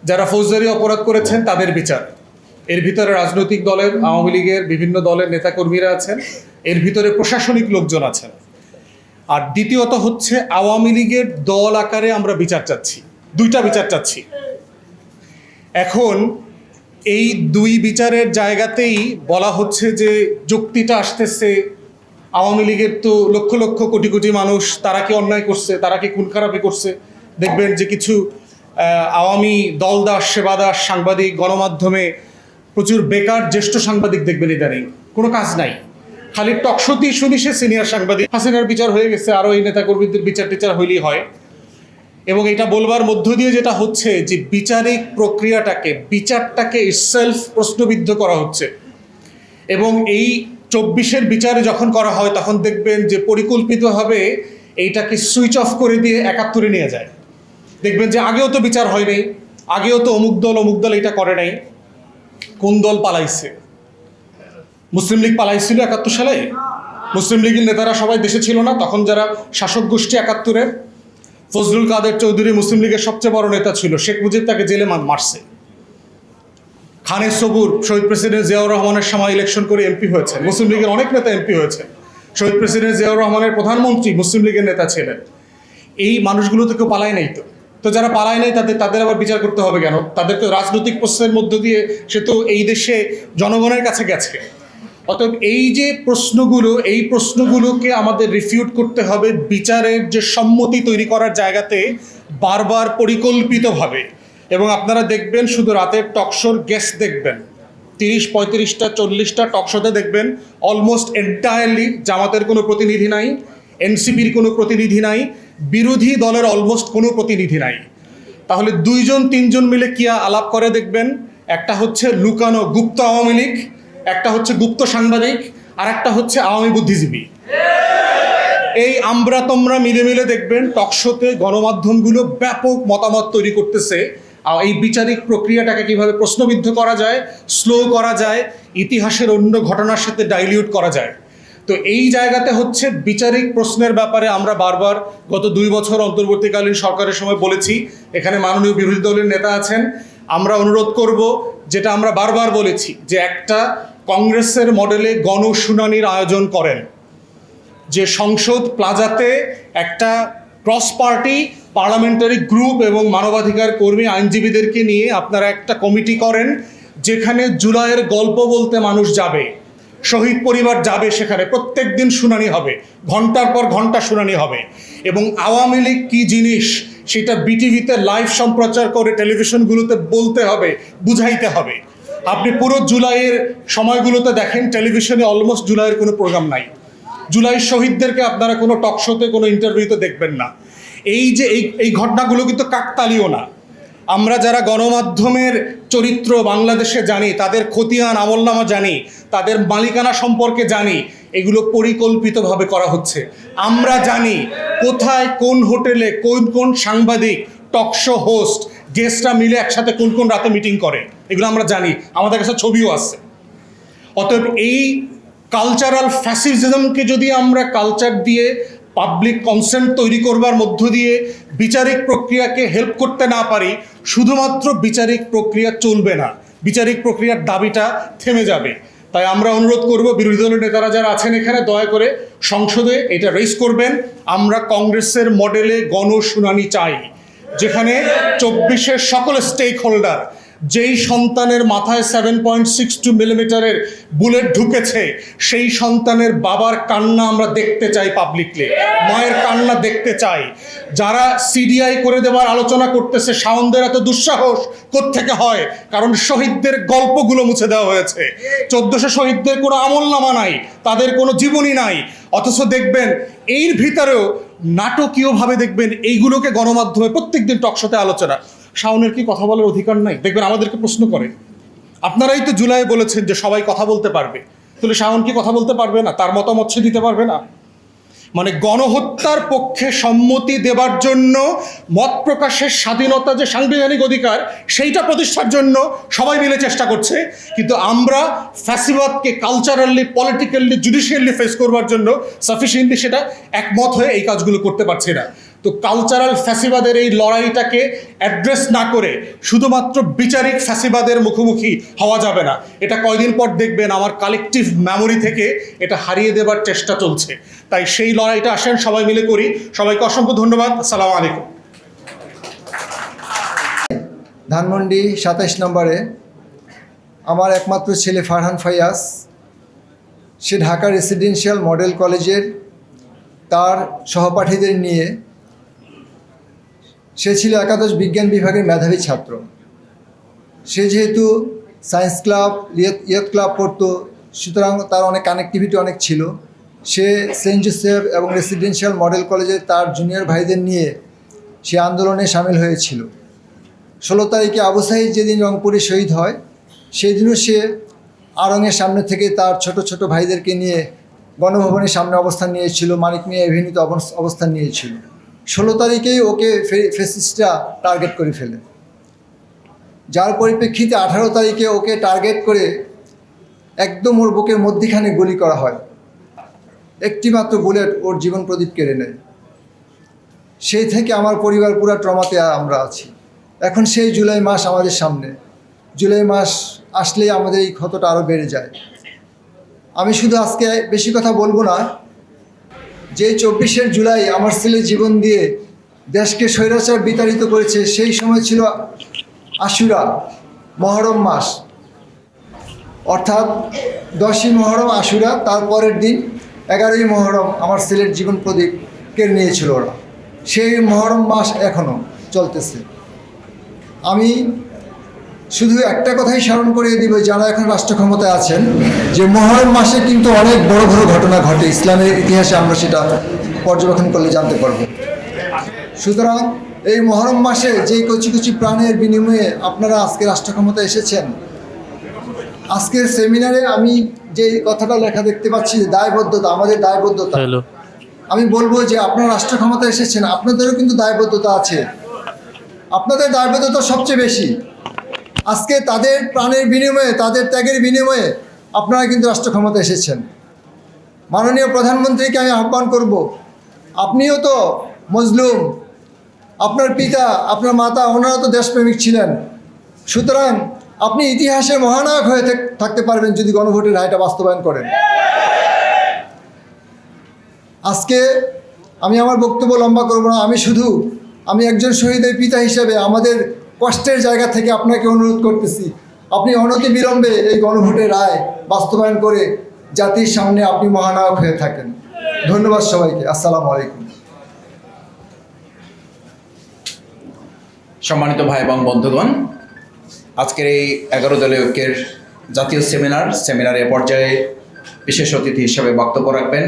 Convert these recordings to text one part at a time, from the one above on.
যারা ফৌজদারি অপরাধ করেছেন তাদের বিচার। এর ভিতরে রাজনৈতিক দলের, আওয়ামী লীগের বিভিন্ন দলের নেতাকর্মীরা আছেন, এর ভিতরে প্রশাসনিক লোকজন আছেন। আর দ্বিতীয়ত হচ্ছে আওয়ামী লীগের দল আকারে আমরা বিচার চাচ্ছি, দুইটা বিচার চাচ্ছি। এখন এই দুই বিচারের জায়গাতেই বলা হচ্ছে যে যুক্তিটা আসতেছে আওয়ামী লীগের তো লক্ষ লক্ষ কোটি কোটি মানুষ, তারা কি অন্যায় করছে, তারা কি খুন খারাপি করছে। দেখবেন যে কিছু আওয়ামী দলদাস সেবাদাস সাংবাদিক, গণমাধ্যমে প্রচুর বেকার জ্যেষ্ঠ সাংবাদিক দেখবেন ইদানিং, কোনো কাজ নাই, খালি টকশোতেই শুনি সে সিনিয়র সাংবাদিক। হাসিনার বিচার হয়ে গেছে, আরও এই নেতাকর্মীদের বিচার টিচার হইলেই হয়। এবং এটা বলবার মধ্য দিয়ে যেটা হচ্ছে যে বিচারিক প্রক্রিয়াটাকে, বিচারটাকে ইটসেলফ প্রশ্নবিদ্ধ করা হচ্ছে। এবং এই 24-এর বিচারে যখন করা হয় তখন দেখবেন যে পরিকল্পিতভাবে এইটাকে সুইচ অফ করে দিয়ে 71-এ নিয়ে যায়। দেখবেন যে আগেও তো বিচার হয় নাই, আগেও তো অমুক দল এটা করে নাই। কোন দল পালাইছে? মুসলিম লীগ পালাইছিল 71 সালে? মুসলিম লীগের নেতারা সবাই দেশে ছিল না তখন? যারা শাসক গোষ্ঠী 71-এর, ফজলুল কাদের চৌধুরী মুসলিম লীগের সবচেয়ে বড় নেতা ছিল, শেখ মুজিব তাকে জেলে মারছে। খানের সবুর শহীদ প্রেসিডেন্ট জিয়াউর রহমানের সময় ইলেকশন করে এমপি হয়েছে, মুসলিম লীগের অনেক নেতা এমপি হয়েছে। শহীদ প্রেসিডেন্ট জিয়াউর রহমানের প্রধানমন্ত্রী মুসলিম লীগের নেতা ছিলেন। এই মানুষগুলো তো কেউ পালায় নাই। তো যারা পালায় নাই তাদের আবার বিচার করতে হবে কেন? তাদের তো রাজনৈতিক প্রশ্নের মধ্য দিয়ে সে তো এই দেশে জনগণের কাছে গেছে। অতএব এই যে প্রশ্নগুলো, এই প্রশ্নগুলোকে আমাদের রিফিউট করতে হবে বিচারের যে সম্মতি তৈরি করার জায়গাতে বারবার পরিকল্পিতভাবে। এবং আপনারা দেখবেন শুধু রাতের টকশোর গেস্ট দেখবেন 30, 35টা 40টা টকশোতে দেখবেন অলমোস্ট এন্টায়ারলি জামাতের কোনো প্রতিনিধি নাই, এনসিপির কোনো প্রতিনিধি নাই, বিরোধী দলের অলমোস্ট কোনো প্রতিনিধি নাই। তাহলে 2-3 মিলে কি আলাপ করে দেখবেন, একটা হচ্ছে লুকানো গুপ্ত আওয়ামী লীগ, একটা হচ্ছে গুপ্ত সাংবাদিক, আর একটা হচ্ছে আওয়ামী বুদ্ধিজীবী। এই আমরা তোমরা মিলে দেখবেন টকশোতে গণমাধ্যমগুলো ব্যাপক মতামত তৈরি করতেছে এই বিচারিক প্রক্রিয়াটাকে কিভাবে প্রশ্নবিদ্ধ করা যায়, স্লো করা যায়, ইতিহাসের অন্য ঘটনার সাথে ডাইলিউট করা যায়। তো এই জায়গাতে হচ্ছে বিচারিক প্রশ্নের ব্যাপারে আমরা বারবার গত 2 বছর অন্তর্বর্তীকালীন সরকারের সময় বলেছি, এখানে মাননীয় বিরোধী দলের নেতা আছেন, আমরা অনুরোধ করব যেটা আমরা বারবার বলেছি যে একটা কংগ্রেসের মডেলে গণশুনানির আয়োজন করেন, যে সংসদ প্লাজাতে একটা ক্রস পার্টি পার্লামেন্টারি গ্রুপ এবং মানবাধিকার কর্মী আইনজীবীদেরকে নিয়ে আপনারা একটা কমিটি করেন, যেখানে জুলাইয়ের গল্প বলতে মানুষ যাবে, শহীদ পরিবার যাবে, সেখানে প্রত্যেক দিন শুনানি হবে, ঘন্টার পর ঘন্টা শুনানি হবে। এবং আওয়ামী লীগ কী জিনিস সেটা বিটিভিতে লাইভ সম্প্রচার করে টেলিভিশনগুলোতে বলতে হবে, বুঝাইতে হবে। আপনি পুরো জুলাইয়ের সময়গুলোতে দেখেন টেলিভিশনে অলমোস্ট জুলাইয়ের কোনো প্রোগ্রাম নাই। জুলাই শহীদদেরকে আপনারা কোনো টকশোতে, কোনো ইন্টারভিউতে দেখবেন না। এই ঘটনাগুলো কিন্তু কাকতালীয় না। আমরা যারা গণমাধ্যমের চরিত্র বাংলাদেশে জানি, তাদের খতিয়ান আমলনামা জানি, তাদের মালিকানা সম্পর্কে জানি, এগুলো পরিকল্পিতভাবে করা হচ্ছে। আমরা জানি কোথায়, কোন হোটেলে, কোন সাংবাদিক, টকশো হোস্ট, গেস্টরা মিলে একসাথে কোন রাতে মিটিং করে, এগুলো আমরা জানি, আমাদের কাছে ছবিও আছে। অতএব এই কালচারাল ফ্যাসিজমকে যদি আমরা কালচার দিয়ে, পাবলিক কনসেন্ট তৈরি করবার মধ্য দিয়ে বিচারিক প্রক্রিয়াকে হেল্প করতে না পারি, শুধুমাত্র বিচারিক প্রক্রিয়া চলবে না, বিচারিক প্রক্রিয়ার দাবিটা থেমে যাবে। তাই আমরা অনুরোধ করব বিরোধী দলের নেতারা যারা আছেন এখানে, দয়া করে সংসদে এটা রেজ করবেন। আমরা কংগ্রেসের মডেলে গণশুনানি চাই, যেখানে 24-এর সকল স্টেক হোল্ডার, যেই সন্তানের মাথায় 7.62 মিলিমিটারের বুলেট ঢুকেছে, সেই সন্তানের বাবার কান্না আমরা দেখতে চাই পাবলিকলি, মায়ের কান্না দেখতে চাই। যারা সিডিআই করে দেওয়ার আলোচনা করতেছে, শাওনদের এত দুঃসাহস কোত্থেকে হয়? কারণ শহীদদের গল্পগুলো মুছে দেওয়া হয়েছে। 1400 শহীদদের কোনো আমলনামা নাই, তাদের কোনো জীবনী নাই। অথচ দেখবেন এর ভিতরেও নাটকীয়ভাবে দেখবেন এইগুলোকে গণমাধ্যমে প্রত্যেকদিন টকশোতে আলোচনা। শাওনের কি কথা বলার অধিকার নাই? দেখবেন আমাদেরকে প্রশ্ন করে, আপনারাই তো জুলাই বলেছেন যে সবাই কথা বলতে পারবে, তাহলে শাওন কি কথা বলতে পারবে না? তার মতামত সে দিতে পারবে না? মানে গণহত্যার পক্ষে সম্মতি দেবার জন্য মত প্রকাশের স্বাধীনতা যে সাংবিধানিক অধিকার, সেইটা প্রতিষ্ঠার জন্য সবাই মিলে চেষ্টা করছে। কিন্তু আমরা ফ্যাসিবাদকে কালচারালি, পলিটিক্যালি, জুডিশিয়ালি ফেস করবার জন্য সাফিসিয়েন্টলি সেটা একমত হয়ে এই কাজগুলো করতে পারছি না। তো কালচারাল ফ্যাসিবাদের এই লড়াইটাকে অ্যাড্রেস না করে শুধুমাত্র বিচারিক ফ্যাসিবাদের মুখোমুখি হওয়া যাবে না। এটা কয়দিন পর দেখবেন আমার কালেকটিভ মেমোরি থেকে এটা হারিয়ে দেবার চেষ্টা চলছে। তাই সেই লড়াইটা আসেন সবাই মিলে করি। সবাইকে অসংখ্য ধন্যবাদ। আসসালামু আলাইকুম। ধানমন্ডি 27 নম্বরে আমার একমাত্র ছেলে ফারহান ফাইয়াজ, সে ঢাকা রেসিডেন্সিয়াল মডেল কলেজের তার সহপাঠীদের নিয়ে, সে ছিল একাদশ বিজ্ঞান বিভাগের মেধাবী ছাত্র। সে যেহেতু সায়েন্স ক্লাব, ইয়ত ক্লাব পড়তো, সুতরাং তার অনেক কানেক্টিভিটি অনেক ছিল। সে সেন্ট জোসেফ এবং রেসিডেন্সিয়াল মডেল কলেজের তার জুনিয়র ভাইদের নিয়ে সে আন্দোলনে সামিল হয়েছিল। 16 তারিখে আবু সাঈদ যেদিন রংপুরে শহীদ হয়, সেই দিনও সে আড়ংয়ের সামনে থেকে তার ছোট ছোট ভাইদেরকে নিয়ে গণভবনের সামনে অবস্থান নিয়েছিল, মানিক মিয়া এভিনিউতে অবস্থান নিয়েছিল। 16 তারিখেই ওকে ফ্যাসিস্টরা টার্গেট করে ফেলে, যার পরিপ্রেক্ষিতে 18 তারিখে ওকে টার্গেট করে একদম ওর বুকের মধ্যিখানে গুলি করা হয়। একটি মাত্র বুলেট ওর জীবন প্রদীপ কেড়ে নেয়। সেই থেকে আমার পরিবার পুরো ট্রমাতে আমরা আছি। এখন সেই জুলাই মাস আমাদের সামনে, জুলাই মাস আসলেই আমাদের এই ক্ষতটা আরও বেড়ে যায়। আমি শুধু আজকে বেশি কথা বলবো না, যে 24শে জুলাই আমার ছেলে জীবন দিয়ে দেশকে স্বৈরাচার বিতাড়িত করেছে, সেই সময় ছিল আশুরা, মহরম মাস, অর্থাৎ 10ই মহরম আশুরা, তারপরের দিন 11ই মহরম আমার ছেলের জীবন প্রদীপ কেড়ে নিয়েছিল ওরা। সেই মহরম মাস এখনও চলতেছে। আমি শুধু একটা কথাই স্মরণ করিয়ে দিব, যারা এখন রাষ্ট্র ক্ষমতায় আছেন, যে মহরম মাসে কিন্তু অনেক বড় বড় ঘটনা ঘটে ইসলামের ইতিহাসে, আমরা সেটা পর্যবেক্ষণ করলে জানতে পারব। সুতরাং এই মহরম মাসে যে কচি কচি প্রাণের বিনিময়ে আপনারা আজকে রাষ্ট্র ক্ষমতায় এসেছেন, আজকের সেমিনারে আমি যে কথাটা লেখা দেখতে পাচ্ছি, দায়বদ্ধতা, আমাদের দায়বদ্ধতা, আমি বলবো যে আপনারা রাষ্ট্র ক্ষমতায় এসেছেন, আপনাদেরও কিন্তু দায়বদ্ধতা আছে। আপনাদের দায়বদ্ধতা সবচেয়ে বেশি। আজকে তাদের প্রাণের বিনিময়ে, তাদের ত্যাগের বিনিময়ে আপনারা কিন্তু রাষ্ট্র ক্ষমতায় এসেছেন। মাননীয় প্রধানমন্ত্রীকে আমি আহ্বান করব, আপনিও তো মজলুম, আপনার পিতা, আপনার মাতা, ওনারা তো দেশপ্রেমিক ছিলেন। সুতরাং আপনি ইতিহাসে মহানায়ক হয়ে থাকতে পারবেন যদি গণভোটের রায়টা বাস্তবায়ন করেন। আজকে আমি আমার বক্তব্য লম্বা করব না, আমি একজন শহীদের পিতা হিসেবে আমাদের কষ্টের জায়গা থেকে আপনাকে অনুরোধ করতেছি, আপনি অনতিবিলম্বে এই গণভোটের রায় বাস্তবায়ন করে জাতির সামনে আপনি মহানায়ক হয়ে থাকেন। ধন্যবাদ সবাইকে। আসসালামু আলাইকুম। সম্মানিত ভাই এবং বন্ধুগণ, আজকের এই 11 দলীয় ঐক্যের জাতীয় সেমিনারে পর্যায়ে বিশেষ অতিথি হিসেবে বক্তব্য রাখবেন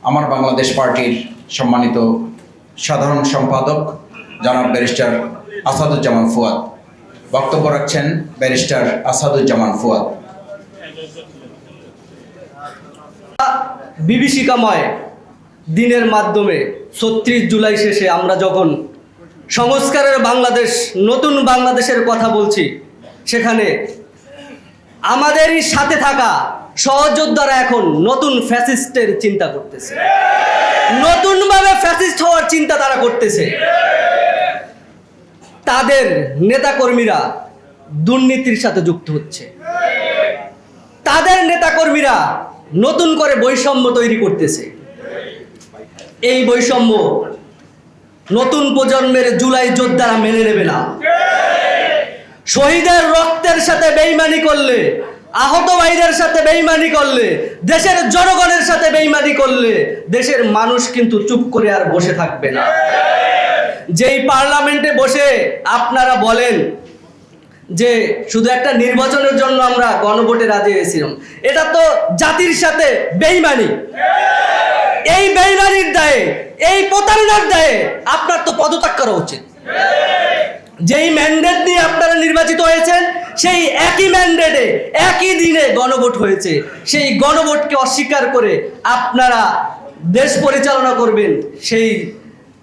আমার বাংলাদেশ পার্টির সম্মানিত সাধারণ সম্পাদক জনাব ব্যারিস্টার আসাদুজ্জামান ফুয়াদ। বক্তব্য রাখছেন ব্যারিস্টার আসাদুজ্জামান ফুয়াদ। বিভীষিকাময় দিনের মাধ্যমে 36 জুলাই শেষে আমরা যখন সংস্কারের বাংলাদেশ, নতুন বাংলাদেশের কথা বলছি, সেখানে আমাদেরই সাথে থাকা সহযোদ্ধারা এখন নতুন ফ্যাসিস্টের চিন্তা করতেছে, নতুনভাবে ফ্যাসিস্ট হওয়ার চিন্তা তারা করতেছে। তাদের নেতাকর্মীরা দুর্নীতির সাথে যুক্ত হচ্ছে, তাদের নেতাকর্মীরা নতুন করে বৈষম্য তৈরি করতেছে। এই বৈষম্য নতুন প্রজন্মের জুলাই যোদ্ধারা মেনে নেবে না। শহীদের রক্তের সাথে বেইমানি করলে, আহত ভাইদের সাথে বেইমানি করলে, দেশের জনগণের সাথে বেইমানি করলে দেশের মানুষ কিন্তু চুপ করে আর বসে থাকবে না। যেই পার্লামেন্টে বসে আপনারা বলেন যে শুধু একটা নির্বাচনের জন্য আমরা গণভোটে রাজি হয়েছিলাম, এটা তো জাতির সাথে বেইমানি। এই বেইমানির দায়ে, এই প্রতারণার দায়ে আপনার তো পদত্যাগ করা উচিত। যেই ম্যান্ডেট নিয়ে আপনারা নির্বাচিত হয়েছেন, সেই একই ম্যান্ডেটে একই দিনে গণভোট হয়েছে। সেই গণভোটকে অস্বীকার করে আপনারা দেশ পরিচালনা করবেন, সেই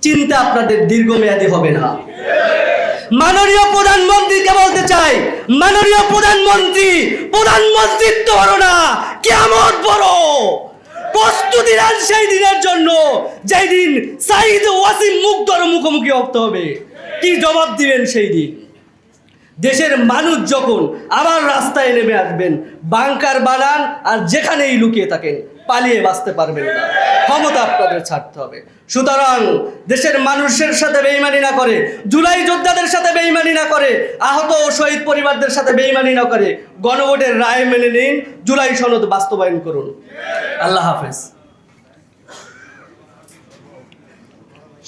চিন্তা আপনাদের দীর্ঘমেয়াদী হবে না। মাননীয় প্রধানমন্ত্রীকে বলতে চাই, মাননীয় প্রধানমন্ত্রী, প্রধানমন্ত্রিত্ব বড় না, কিয়ামত বড়। প্রস্তুতি নেন সেই দিনের জন্য, যেই দিন সাইদ ওয়াসিম মুগ্ধর মুখোমুখি হতে হবে। কি জবাব দিবেন সেই দিন? দেশের মানুষ যখন আবার রাস্তায় নেমে আসবেন, বাংকার বানান আর যেখানেই লুকিয়ে থাকেন, পালিয়ে বাঁচতে পারবেন না। ক্ষমতা আপনাদের ছাড়তে হবে। সুতরাং দেশের মানুষের সাথে বেইমানি না করে, জুলাই যোদ্ধাদের সাথে বেইমানি না করে, আহত ও শহীদ পরিবারদের সাথে বেইমানি না করে গণভোটের রায় মেনে নিন, জুলাই সনদ বাস্তবায়ন করুন। আল্লাহ হাফেজ।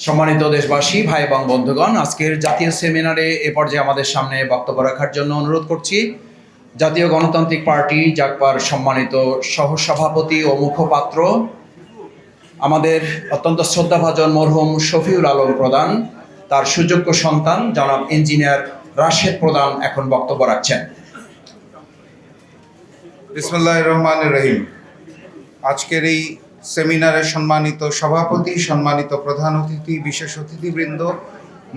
সম্মানিত দেশবাসী, ভাই এবং বন্ধুগণ, আজকের জাতীয় সেমিনারে এ পর্যায়ে আমাদের সামনে বক্তব্য রাখার জন্য অনুরোধ করছি জাতীয় গণতান্ত্রিক পার্টি জাগপার সম্মানিত সহসভাপতি ও মুখপাত্র, আমাদের অত্যন্ত শ্রদ্ধাভাজন মরহুম শফিউল আলম প্রধান, তার সুযোগ্য সন্তান জনাব ইঞ্জিনিয়ার রাশেদ প্রধান এখন বক্তব্য রাখছেন। বিসমিল্লাহির রহমানির রহিম। আজকের এই সেমিনারের সম্মানিত সভাপতি, সম্মানিত প্রধান অতিথি, বিশেষ অতিথিবৃন্দ,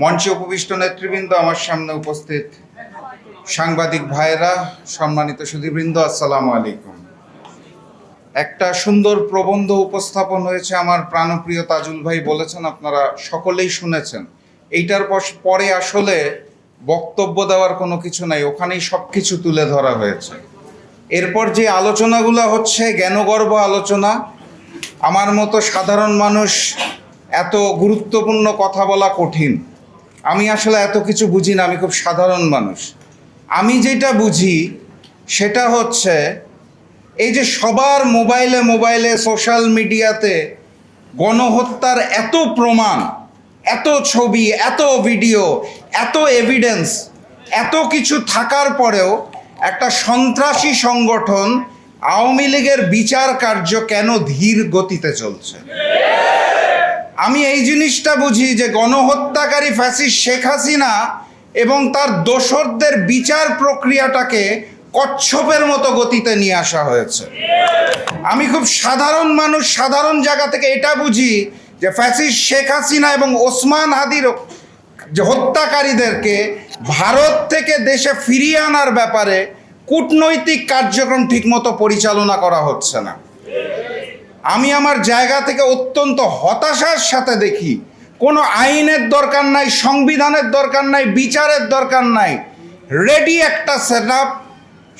মঞ্চে উপবিষ্ট নেতৃবৃন্দ, আমার সামনে উপস্থিত সাংবাদিক ভাইয়েরা, সম্মানিত সুধীবৃন্দ, আসসালামু আলাইকুম। একটা সুন্দর প্রবন্ধ উপস্থাপন হয়েছে, আমার প্রাণপ্রিয় তাজুল ভাই বলেছেন, আপনারা সকলেই শুনেছেন। এইটার পরে আসলে বক্তব্য দেওয়ার কোনো কিছু নাই, ওখানেই সব কিছু তুলে ধরা হয়েছে। এরপর যে আলোচনাগুলো হচ্ছে জ্ঞানগর্ভ আলোচনা। আমার মতো সাধারণ মানুষ এত গুরুত্বপূর্ণ কথা বলা কঠিন। আমি আসলে এত কিছু বুঝি না, আমি খুব সাধারণ মানুষ। আমি যেটা বুঝি সেটা হচ্ছে এই যে সবার মোবাইলে সোশ্যাল মিডিয়াতে গণহত্যার এত প্রমাণ, এত ছবি, এত ভিডিও, এত এভিডেন্স, এত কিছু থাকার পরেও একটা সন্ত্রাসী সংগঠন আওয়ামী লীগের বিচার কার্য কেন ধীর গতিতে চলছে? আমি এই জিনিসটা বুঝি যে গণহত্যাকারী ফ্যাসিস্ট শেখ হাসিনা এবং তার দোসরদের বিচার প্রক্রিয়াটাকে কচ্ছপের মতো গতিতে নিয়ে আসা হয়েছে। আমি খুব সাধারণ মানুষ, সাধারণ জায়গা থেকে এটা বুঝি যে ফ্যাসিস্ট শেখ হাসিনা এবং ওসমান হাদির যে হত্যাকারীদেরকে ভারত থেকে দেশে ফিরিয়ে আনার ব্যাপারে কূটনৈতিক কার্যক্রম ঠিকমতো পরিচালনা করা হচ্ছে না। আমি আমার জায়গা থেকে অত্যন্ত হতাশার সাথে দেখি কোনো আইনের দরকার নাই, সংবিধানের দরকার নাই, বিচারের দরকার নাই, রেডি একটা সেটআপ,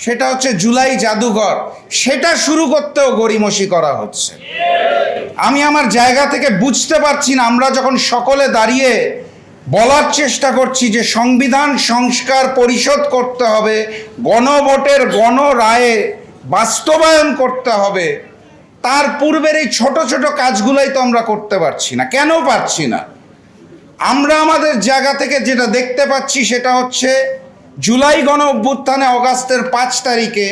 সেটা হচ্ছে জুলাই জাদুঘর, সেটা শুরু করতেও গড়িমসি করা হচ্ছে। আমি আমার জায়গা থেকে বুঝতে পারছি না, আমরা যখন সকলে দাঁড়িয়ে বলার চেষ্টা করছি যে সংবিধান সংস্কার পরিশোধ করতে হবে, গণভোটের গণরায়ে বাস্তবায়ন করতে হবে, তার পূর্বের এই ছোট ছোট কাজগুলোই তো আমরা করতে পারছি না। কেন পারছি না? আমরা আমাদের জায়গা থেকে যেটা দেখতে পাচ্ছি সেটা হচ্ছে জুলাই গণ অভ্যুত্থানে অগাস্টের 5 তারিখে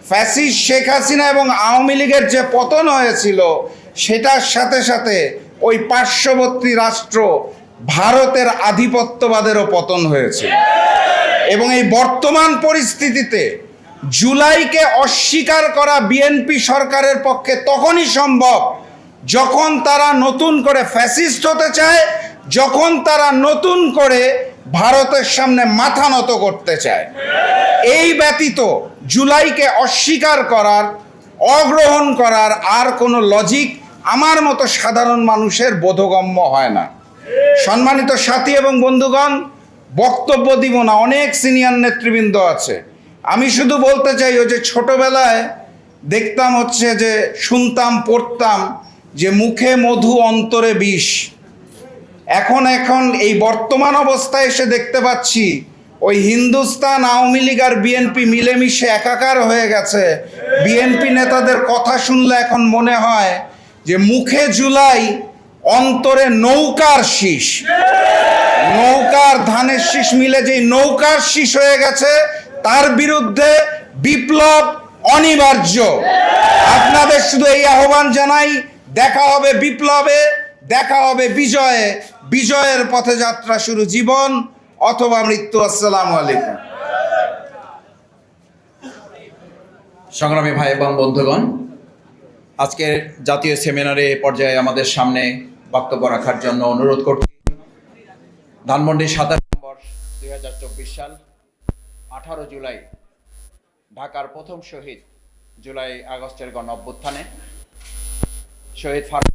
ফ্যাসিস্ট শেখ হাসিনা এবং আওয়ামী লীগের যে পতন হয়েছিল, সেটার সাথে সাথে ওই পার্শ্ববর্তী রাষ্ট্র ভারতের আধিপত্যবাদেরও পতন হয়েছে। এবং এই বর্তমান পরিস্থিতিতে জুলাইকে অস্বীকার করা বিএনপি সরকারের পক্ষে তখনই সম্ভব যখন তারা নতুন করে ফ্যাসিস্ট হতে চায়, যখন তারা নতুন করে ভারতের সামনে মাথা নত করতে চায়। এই ব্যতীত জুলাইকে অস্বীকার করার, অগ্রহণ করার আর কোনো লজিক আমার মতো সাধারণ মানুষের বোধগম্য হয় না। সম্মানিত সাথী এবং বন্ধুগণ, বক্তব্য দিব না, অনেক সিনিয়র নেতৃবৃন্দ আছে। আমি শুধু বলতে চাই, ওই যে ছোটবেলায় দেখতাম হচ্ছে যে শুনতাম, পড়তাম যে মুখে মধু অন্তরে বিষ। এখন এই বর্তমান অবস্থায় এসে দেখতে পাচ্ছি ওই হিন্দুস্তান আওয়ামী লীগ আর বিএনপি মিলেমিশে একাকার হয়ে গেছে। বিএনপি নেতাদের কথা শুনলে এখন মনে হয় যে মুখে জুলাই, অন্তরে নৌকার শীষ, নৌকার ধানের শীষ মিলে যে নৌকার শীষ হয়ে গেছে, তার বিরুদ্ধে বিপ্লব অনিবার্য। আপনাদের শুধু এই আহ্বান জানাই, দেখা হবে বিপ্লবে, দেখা হবে বিজয়ে, বিজয়ের পথে যাত্রা শুরু, জীবন অথবা মৃত্যু। আসসালামু আলাইকুম। সংগ্রামী ভাই এবং বন্ধুগণ, আজকের জাতীয় সেমিনারে পর্যায়ে আমাদের সামনে বক্তব্য রাখার জন্য অনুরোধ করছি ধানমন্ডি 27 নম্বর 2024 সাল 18 জুলাই ঢাকার প্রথম শহীদ জুলাই আগস্টের গণ অভ্যুত্থানে শহীদ ফারুক